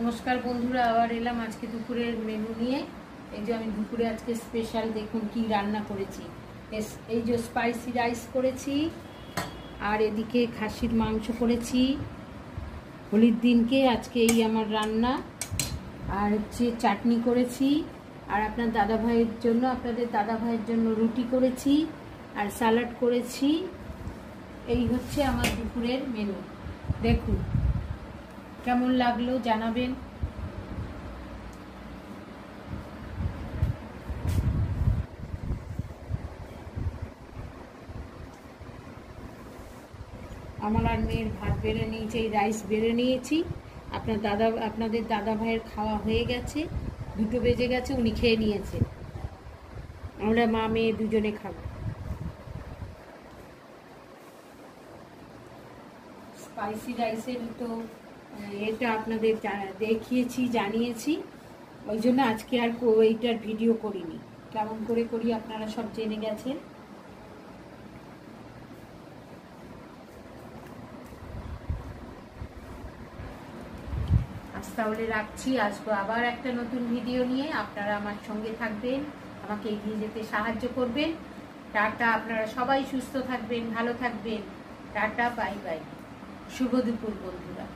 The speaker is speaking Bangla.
নমস্কার বন্ধুরা, আবার এলাম আজকে দুপুরের মেনু নিয়ে। এই যে আমি দুপুরে আজকে স্পেশাল দেখুন কি রান্না করেছি। এই যে স্পাইসি রাইস করেছি, আর এদিকে খাসির মাংস করেছি হোলির দিনকে। আজকে এই আমার রান্না। আর হচ্ছে চাটনি করেছি, আর আপনাদের দাদা ভাইয়ের জন্য রুটি করেছি, আর স্যালাড করেছি। এই হচ্ছে আমার দুপুরের মেনু। দেখুন কেমন লাগলো জানাবেন। আমার আর মেয়ের ভাত বেড়ে নিয়েছি, এই রাইস বেড়ে নিয়েছি। আপনাদের দাদা ভাইয়ের খাওয়া হয়ে গেছে, 2টো বেজে গেছে, উনি খেয়ে নিয়েছে। আমরা মা মেয়ে দুজনে খাবো। স্পাইসি রাইসের তো এটা আপনাদের দেখিয়েছি, জানিয়েছি, ওই জন্য আজকে আর এইটার ভিডিও করিনি। কেমন করে করি আপনারা সব জেনে গেছেন। আজ তাহলে রাখছি, আসবো আবার একটা নতুন ভিডিও নিয়ে। আপনারা আমার সঙ্গে থাকবেন, আমাকে এগিয়ে যেতে সাহায্য করবেন। টাটা। আপনারা সবাই সুস্থ থাকবেন, ভালো থাকবেন। Tata, bye bye. শুভ দুপুর বন্ধুরা।